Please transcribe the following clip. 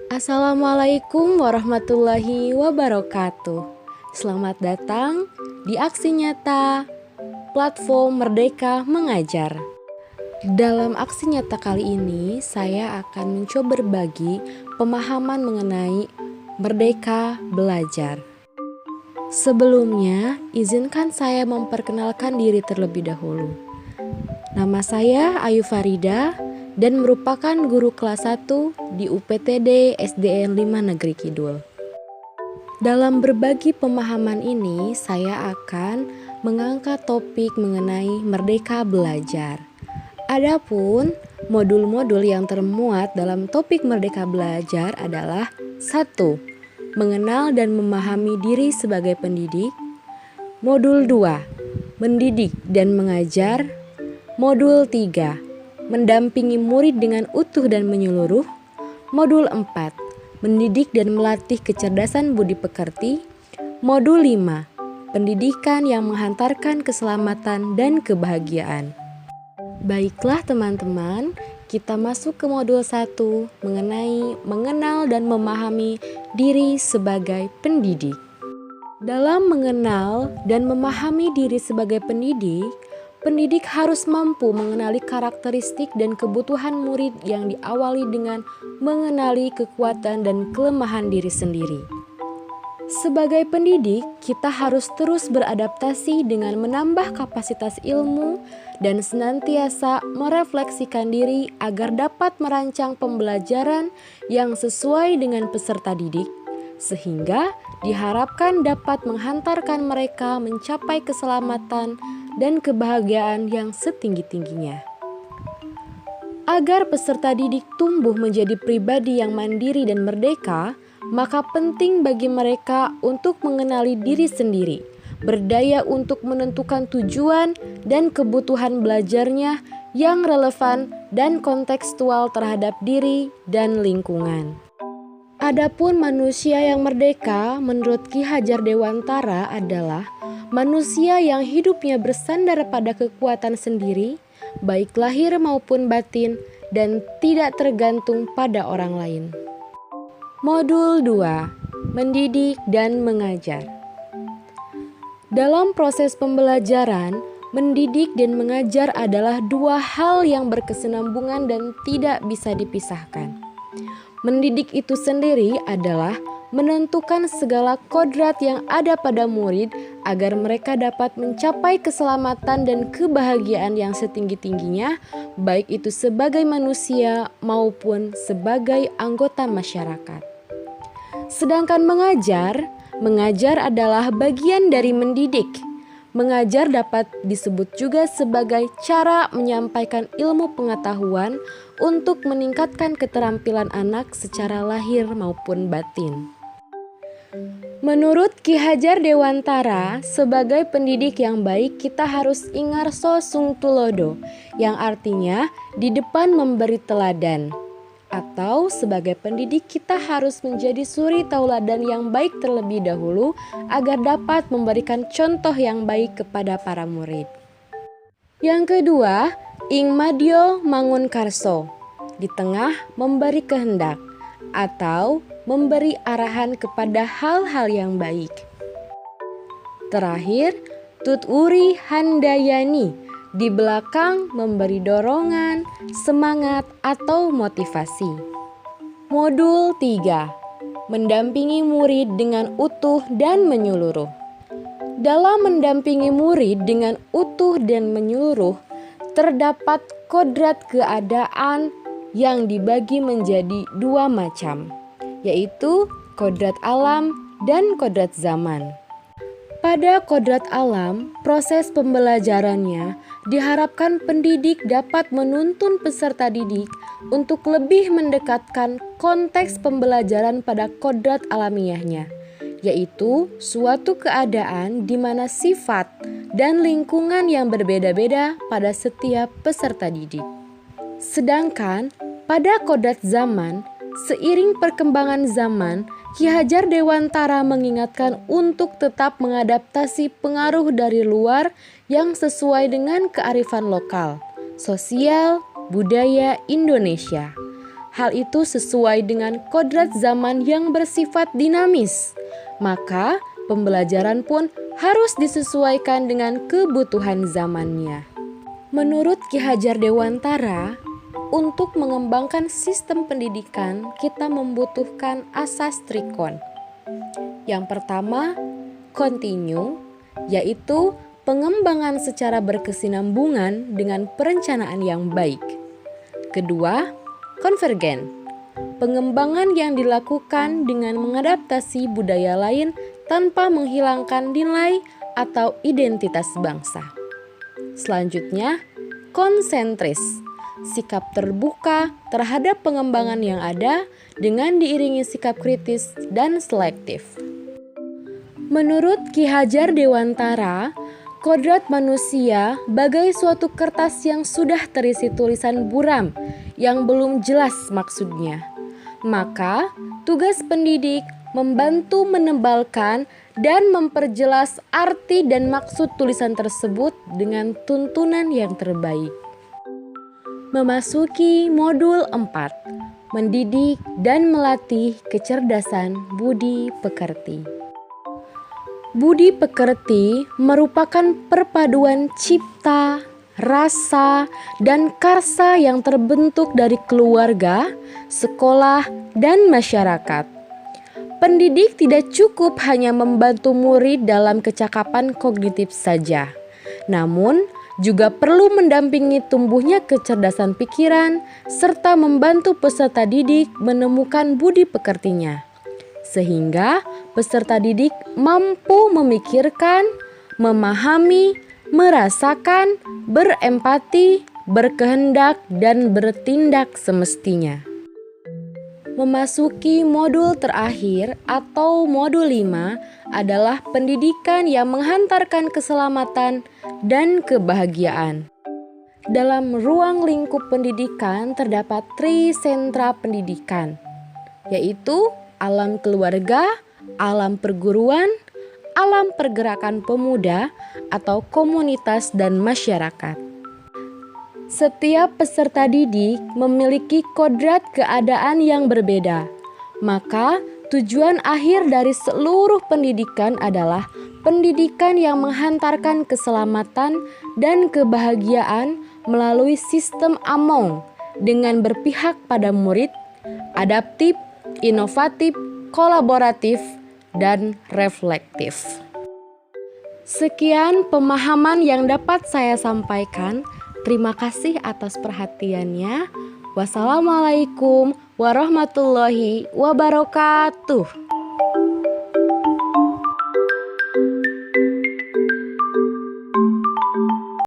Assalamualaikum warahmatullahi wabarakatuh. Selamat datang di Aksi Nyata Platform Merdeka Mengajar. Dalam aksi nyata kali ini, saya akan mencoba berbagi pemahaman mengenai Merdeka Belajar. Sebelumnya, izinkan saya memperkenalkan diri terlebih dahulu. Nama saya Ayu Farida dan merupakan guru kelas 1 di UPTD SDN 5 Negeri Kidul. Dalam berbagi pemahaman ini, saya akan mengangkat topik mengenai Merdeka Belajar. Adapun modul-modul yang termuat dalam topik Merdeka Belajar adalah 1. Mengenal dan memahami diri sebagai pendidik. Modul 2. Mendidik dan mengajar. Modul 3. Mendampingi murid dengan utuh dan menyeluruh. Modul 4. Mendidik dan melatih kecerdasan budi pekerti. Modul 5. Pendidikan yang menghantarkan keselamatan dan kebahagiaan. Baiklah teman-teman, kita masuk ke modul 1 mengenai mengenal dan memahami diri sebagai pendidik. Dalam mengenal dan memahami diri sebagai pendidik, pendidik harus mampu mengenali karakteristik dan kebutuhan murid yang diawali dengan mengenali kekuatan dan kelemahan diri sendiri. Sebagai pendidik, kita harus terus beradaptasi dengan menambah kapasitas ilmu dan senantiasa merefleksikan diri agar dapat merancang pembelajaran yang sesuai dengan peserta didik, sehingga diharapkan dapat menghantarkan mereka mencapai keselamatan dan kebahagiaan yang setinggi-tingginya. Agar peserta didik tumbuh menjadi pribadi yang mandiri dan merdeka, maka penting bagi mereka untuk mengenali diri sendiri, berdaya untuk menentukan tujuan dan kebutuhan belajarnya yang relevan dan kontekstual terhadap diri dan lingkungan. Adapun manusia yang merdeka menurut Ki Hajar Dewantara adalah manusia yang hidupnya bersandar pada kekuatan sendiri, baik lahir maupun batin, dan tidak tergantung pada orang lain. Modul 2. Mendidik dan mengajar. Dalam proses pembelajaran, mendidik dan mengajar adalah dua hal yang berkesinambungan dan tidak bisa dipisahkan. Mendidik itu sendiri adalah menentukan segala kodrat yang ada pada murid agar mereka dapat mencapai keselamatan dan kebahagiaan yang setinggi-tingginya, baik itu sebagai manusia maupun sebagai anggota masyarakat. Sedangkan mengajar adalah bagian dari mendidik. Mengajar dapat disebut juga sebagai cara menyampaikan ilmu pengetahuan untuk meningkatkan keterampilan anak secara lahir maupun batin. Menurut Ki Hajar Dewantara, sebagai pendidik yang baik kita harus ingarso sung tulodo, yang artinya di depan memberi teladan. Atau sebagai pendidik kita harus menjadi suri tauladan yang baik terlebih dahulu agar dapat memberikan contoh yang baik kepada para murid. Yang kedua, ing madyo mangun karso, di tengah memberi kehendak atau memberi arahan kepada hal-hal yang baik. Terakhir, tuturi handayani, di belakang memberi dorongan, semangat, atau motivasi. Modul 3. Mendampingi murid dengan utuh dan menyeluruh. Dalam mendampingi murid dengan utuh dan menyeluruh, terdapat kodrat keadaan yang dibagi menjadi dua macam, yaitu kodrat alam dan kodrat zaman. Pada kodrat alam, proses pembelajarannya diharapkan pendidik dapat menuntun peserta didik untuk lebih mendekatkan konteks pembelajaran pada kodrat alamiahnya, yaitu suatu keadaan di mana sifat dan lingkungan yang berbeda-beda pada setiap peserta didik. Sedangkan pada kodrat zaman, seiring perkembangan zaman, Ki Hajar Dewantara mengingatkan untuk tetap mengadaptasi pengaruh dari luar yang sesuai dengan kearifan lokal, sosial, budaya Indonesia. Hal itu sesuai dengan kodrat zaman yang bersifat dinamis. Maka pembelajaran pun harus disesuaikan dengan kebutuhan zamannya. Menurut Ki Hajar Dewantara, untuk mengembangkan sistem pendidikan kita membutuhkan asas trikon. Yang pertama, continue, yaitu pengembangan secara berkesinambungan dengan perencanaan yang baik. Kedua, konvergen, pengembangan yang dilakukan dengan mengadaptasi budaya lain tanpa menghilangkan nilai atau identitas bangsa. Selanjutnya, konsentris, sikap terbuka terhadap pengembangan yang ada dengan diiringi sikap kritis dan selektif. Menurut Ki Hajar Dewantara, kodrat manusia bagai suatu kertas yang sudah terisi tulisan buram yang belum jelas maksudnya. Maka, tugas pendidik membantu menebalkan dan memperjelas arti dan maksud tulisan tersebut dengan tuntunan yang terbaik. Memasuki modul 4, mendidik dan melatih kecerdasan budi pekerti. Budi pekerti merupakan perpaduan cipta, rasa, dan karsa yang terbentuk dari keluarga, sekolah, dan masyarakat. Pendidik tidak cukup hanya membantu murid dalam kecakapan kognitif saja, namun juga perlu mendampingi tumbuhnya kecerdasan pikiran serta membantu peserta didik menemukan budi pekertinya, sehingga peserta didik mampu memikirkan, memahami, merasakan, berempati, berkehendak, dan bertindak semestinya. Memasuki modul terakhir atau modul 5 adalah pendidikan yang menghantarkan keselamatan dan kebahagiaan. Dalam ruang lingkup pendidikan terdapat trisentra pendidikan, yaitu alam keluarga, alam perguruan, alam pergerakan pemuda atau komunitas dan masyarakat. Setiap peserta didik memiliki kodrat keadaan yang berbeda, maka tujuan akhir dari seluruh pendidikan adalah pendidikan yang menghantarkan keselamatan dan kebahagiaan melalui sistem Among dengan berpihak pada murid, adaptif, inovatif, kolaboratif, dan reflektif. Sekian pemahaman yang dapat saya sampaikan. Terima kasih atas perhatiannya. Wassalamualaikum warahmatullahi wabarakatuh.